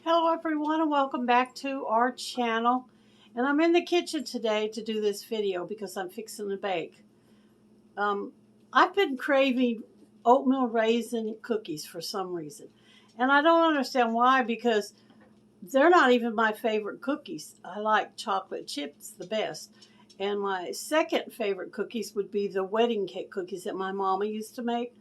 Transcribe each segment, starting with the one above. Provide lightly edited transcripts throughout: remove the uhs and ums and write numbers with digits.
Hello everyone and welcome back to our channel. And I'm in the kitchen today to do this video because I'm fixing to bake. I've been craving oatmeal raisin cookies for some reason. And I don't understand why, because they're not even my favorite cookies. I like chocolate chips the best. And my second favorite cookies would be the wedding cake cookies that my mama used to make.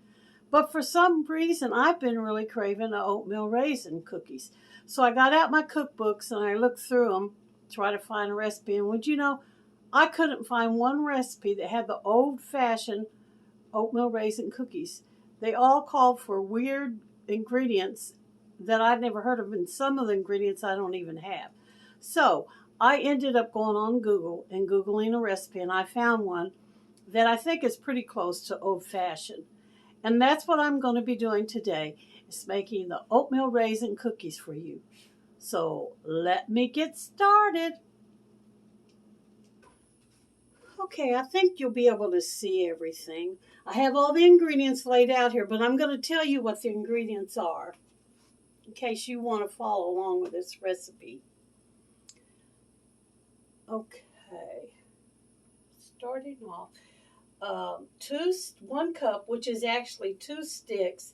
But for some reason, I've been really craving the oatmeal raisin cookies. So I got out my cookbooks and I looked through them, try to find a recipe. And would you know, I couldn't find one recipe that had the old-fashioned oatmeal raisin cookies. They all called for weird ingredients that I'd never heard of, and some of the ingredients I don't even have. So I ended up going on Google and Googling a recipe, and I found one that I think is pretty close to old-fashioned. And that's what I'm going to be doing today, is making the oatmeal raisin cookies for you. So let me get started. Okay, I think you'll be able to see everything. I have all the ingredients laid out here, but I'm going to tell you what the ingredients are in case you want to follow along with this recipe. Okay, starting off. 1 cup, which is actually 2 sticks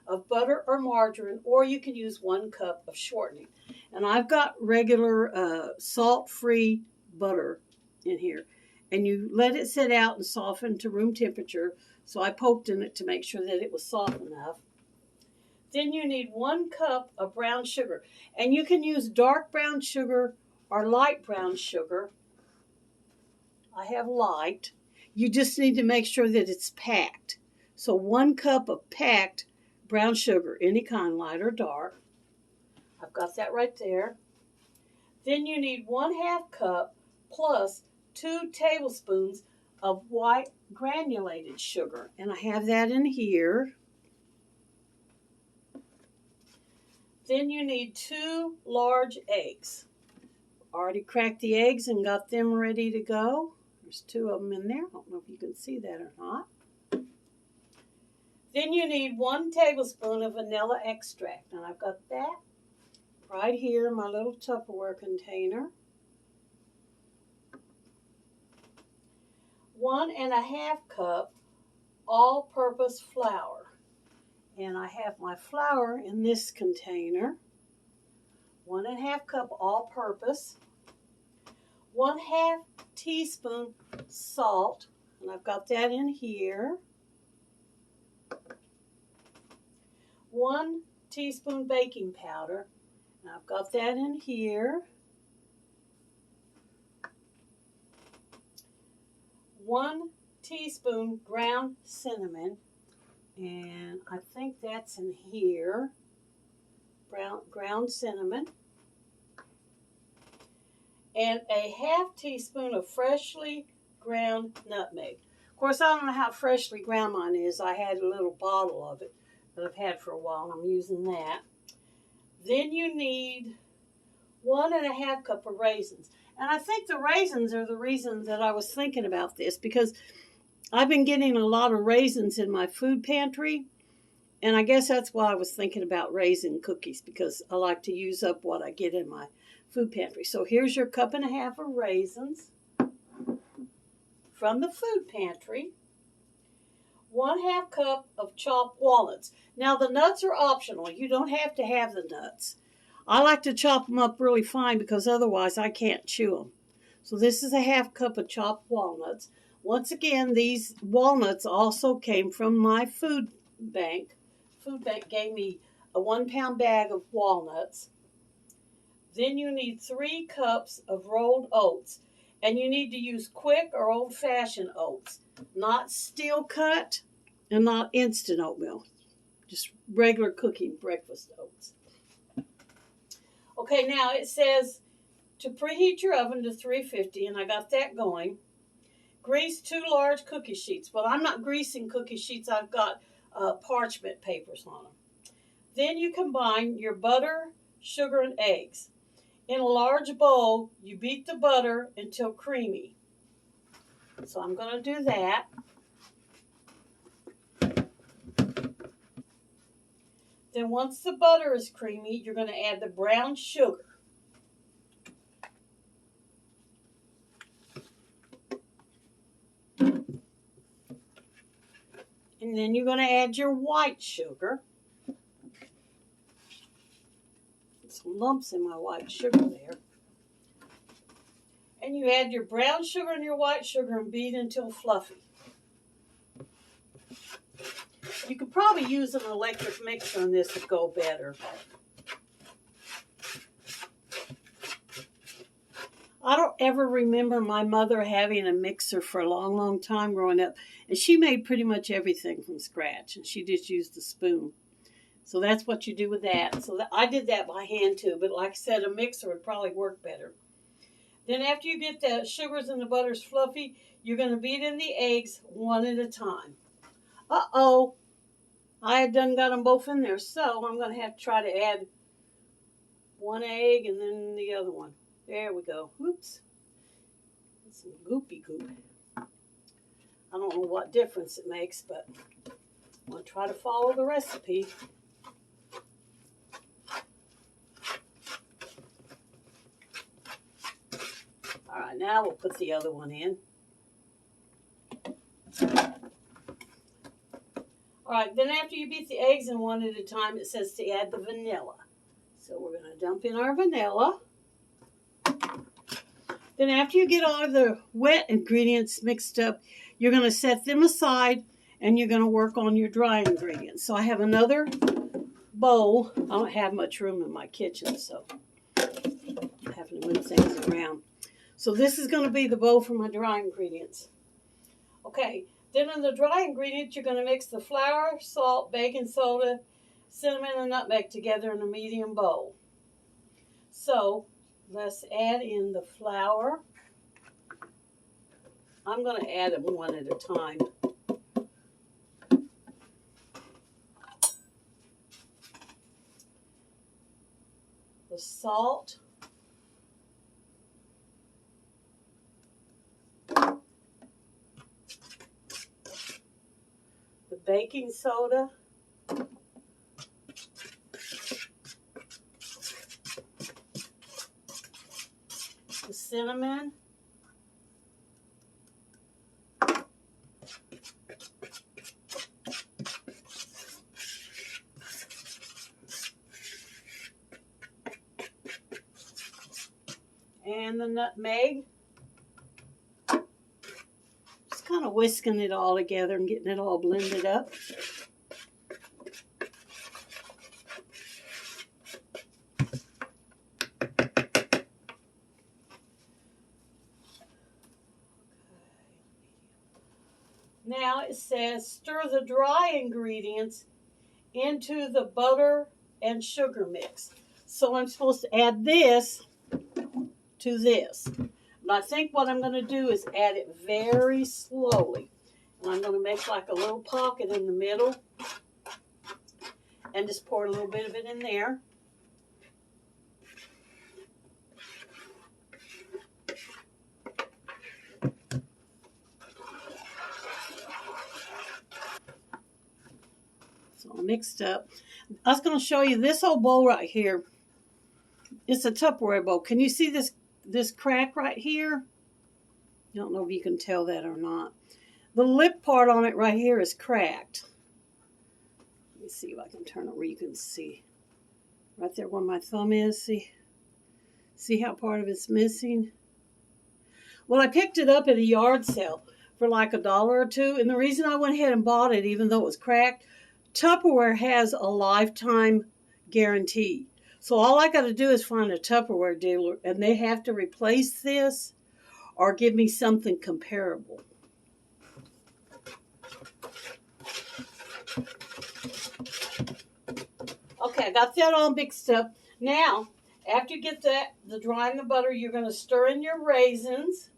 of butter or margarine, or you can use 1 cup of shortening. And I've got regular salt-free butter in here. And you let it sit out and soften to room temperature. So I poked in it to make sure that it was soft enough. Then you need 1 cup of brown sugar. And you can use dark brown sugar or light brown sugar. I have light. You just need to make sure that it's packed. So 1 cup of packed brown sugar, any kind, light or dark. I've got that right there. Then you need 1/2 cup plus 2 tablespoons of white granulated sugar. And I have that in here. Then you need 2 large eggs. Already cracked the eggs and got them ready to go. There's 2 of them in there. I don't know if you can see that or not. Then you need 1 tablespoon of vanilla extract. And I've got that right here in my little Tupperware container. 1½ cup all-purpose flour. And I have my flour in this container. 1½ cup all-purpose. 1/2 teaspoon salt, and I've got that in here. 1 teaspoon baking powder, and I've got that in here. 1 teaspoon ground cinnamon, and I think that's in here. Ground cinnamon. And a 1/2 teaspoon of freshly ground nutmeg. Of course, I don't know how freshly ground mine is. I had a little bottle of it that I've had for a while, and I'm using that. Then you need 1½ cup of raisins. And I think the raisins are the reason that I was thinking about this, because I've been getting a lot of raisins in my food pantry. And I guess that's why I was thinking about raisin cookies, because I like to use up what I get in my food pantry. So here's your 1.5 cups of raisins from the food pantry. 1/2 cup of chopped walnuts. Now the nuts are optional. You don't have to have the nuts. I like to chop them up really fine because otherwise I can't chew them. So this is a 1/2 cup of chopped walnuts. Once again, these walnuts also came from my food bank. Food bank gave me a 1-pound bag of walnuts. Then you need 3 cups of rolled oats. And you need to use quick or old-fashioned oats. Not steel cut and not instant oatmeal. Just regular cooking breakfast oats. Okay, now it says to preheat your oven to 350, and I got that going. Grease 2 large cookie sheets. Well, I'm not greasing cookie sheets. I've got parchment papers on them. Then you combine your butter, sugar, and eggs. In a large bowl, you beat the butter until creamy. So I'm going to do that. Then once the butter is creamy, you're going to add the brown sugar. And then you're going to add your white sugar. Some lumps in my white sugar there. And you add your brown sugar and your white sugar and beat until fluffy. You could probably use an electric mixer on this to go better. I don't ever remember my mother having a mixer for a long, long time growing up. And she made pretty much everything from scratch. And she just used a spoon. So that's what you do with that. So I did that by hand too. But like I said, a mixer would probably work better. Then after you get the sugars and the butters fluffy, you're going to beat in the eggs one at a time. Uh-oh. I had done got them both in there. So I'm going to have to try to add one egg and then the other one. There we go. Oops. That's some goopy goop. I don't know what difference it makes, but I'm going to try to follow the recipe. All right, now we'll put the other one in. All right, then after you beat the eggs in one at a time, it says to add the vanilla. So we're going to dump in our vanilla. Then after you get all of the wet ingredients mixed up, you're going to set them aside and you're going to work on your dry ingredients. So I have another bowl. I don't have much room in my kitchen, so I'm having to move things around. So this is going to be the bowl for my dry ingredients. Okay, then in the dry ingredients, you're going to mix the flour, salt, baking soda, cinnamon, and nutmeg together in a medium bowl. So let's add in the flour. I'm going to add them one at a time. The salt. The baking soda. The cinnamon. And the nutmeg. Just kind of whisking it all together and getting it all blended up. Now it says stir the dry ingredients into the butter and sugar mix. So I'm supposed to add this to this. And I think what I'm going to do is add it very slowly. And I'm going to make like a little pocket in the middle and just pour a little bit of it in there. So all mixed up. I was going to show you this old bowl right here. It's a Tupperware bowl. Can you see this crack right here? I don't know if you can tell that or not. The lip part on it right here is cracked. Let me see if I can turn it where you can see. Right there where my thumb is. See how part of it's missing? Well, I picked it up at a yard sale for like $1 or $2. And the reason I went ahead and bought it, even though it was cracked, Tupperware has a lifetime guarantee. So all I got to do is find a Tupperware dealer, and they have to replace this or give me something comparable. Okay, I got that all mixed up. Now, after you get the dry and the butter, you're going to stir in your raisins.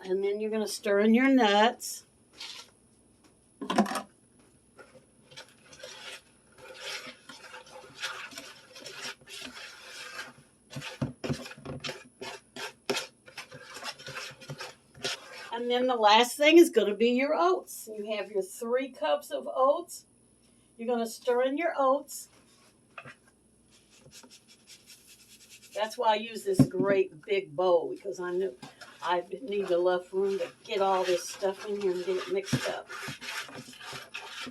And then you're going to stir in your nuts. And then the last thing is going to be your oats. You have your 3 cups of oats. You're going to stir in your oats. That's why I use this great big bowl, because I knew I need enough room to get all this stuff in here and get it mixed up.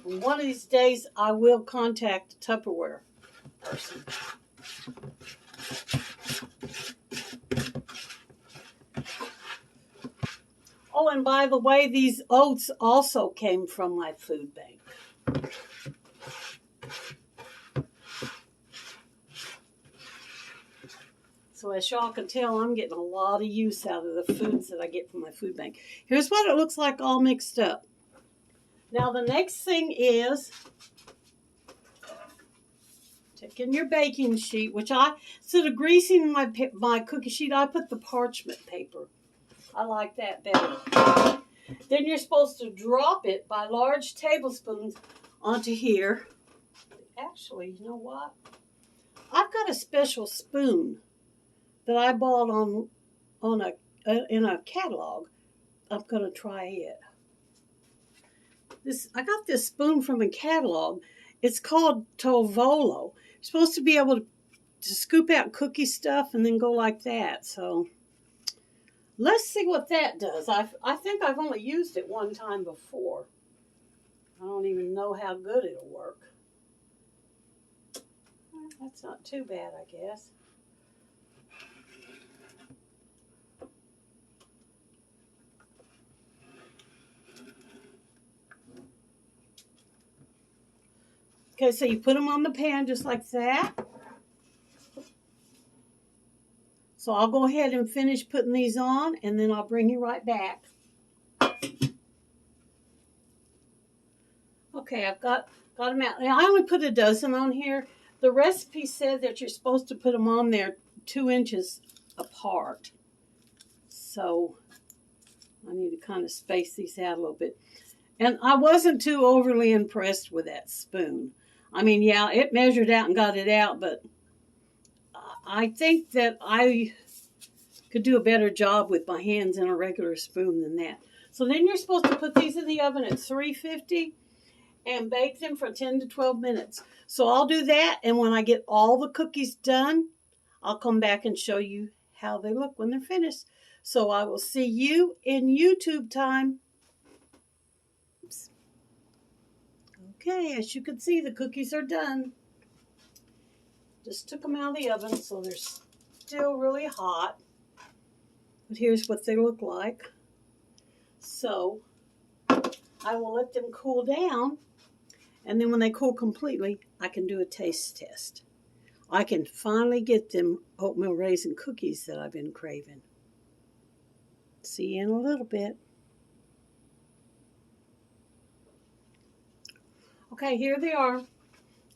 And one of these days, I will contact a Tupperware person. Oh, and by the way, these oats also came from my food bank. So as y'all can tell, I'm getting a lot of use out of the foods that I get from my food bank. Here's what it looks like all mixed up. Now the next thing is taking your baking sheet, which instead of greasing my cookie sheet, I put the parchment paper. I like that better. Then you're supposed to drop it by large tablespoons onto here. Actually, you know what? I've got a special spoon that I bought in a catalog. I'm gonna try it. I got this spoon from a catalog. It's called Tovolo. You're supposed to be able to scoop out cookie stuff and then go like that. So let's see what that does. I think I've only used it one time before. I don't even know how good it'll work. That's not too bad, I guess. Okay, so you put them on the pan just like that. So I'll go ahead and finish putting these on, and then I'll bring you right back. Okay, I've got them out. Now, I only put a dozen on here. The recipe said that you're supposed to put them on there 2 inches apart. So I need to kind of space these out a little bit. And I wasn't too overly impressed with that spoon. I mean, yeah, it measured out and got it out, but I think that I could do a better job with my hands and a regular spoon than that. So then you're supposed to put these in the oven at 350 and bake them for 10 to 12 minutes. So I'll do that, and when I get all the cookies done, I'll come back and show you how they look when they're finished. So I will see you in YouTube time. Oops. Okay, as you can see, the cookies are done. Just took them out of the oven, so they're still really hot. But here's what they look like. So I will let them cool down, and then when they cool completely, I can do a taste test. I can finally get them oatmeal raisin cookies that I've been craving. See you in a little bit. Okay, here they are.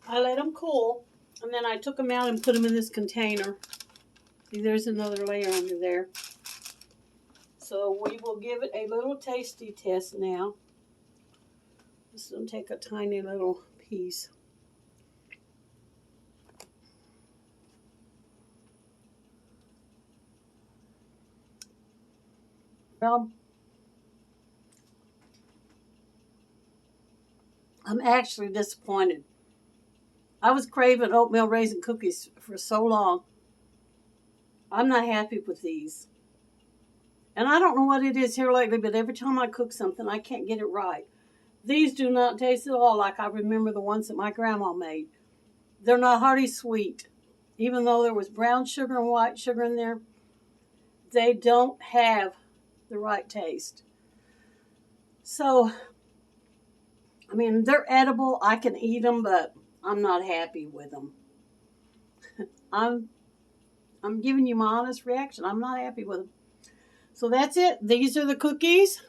I let them cool, and then I took them out and put them in this container. See, there's another layer under there. So we will give it a little tasty test now. Just going to take a tiny little piece. Well, I'm actually disappointed. I was craving oatmeal raisin cookies for so long. I'm not happy with these. And I don't know what it is here lately, but every time I cook something, I can't get it right. These do not taste at all like I remember the ones that my grandma made. They're not hardly sweet. Even though there was brown sugar and white sugar in there, they don't have the right taste. So, I mean, they're edible. I can eat them, but I'm not happy with them. I'm giving you my honest reaction. I'm not happy with them. So that's it. These are the cookies.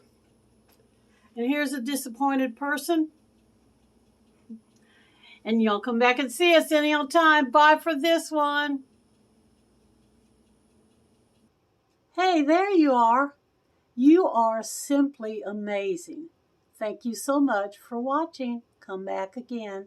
And here's a disappointed person. And y'all come back and see us any old time. Bye for this one. Hey, there you are. You are simply amazing. Thank you so much for watching. Come back again.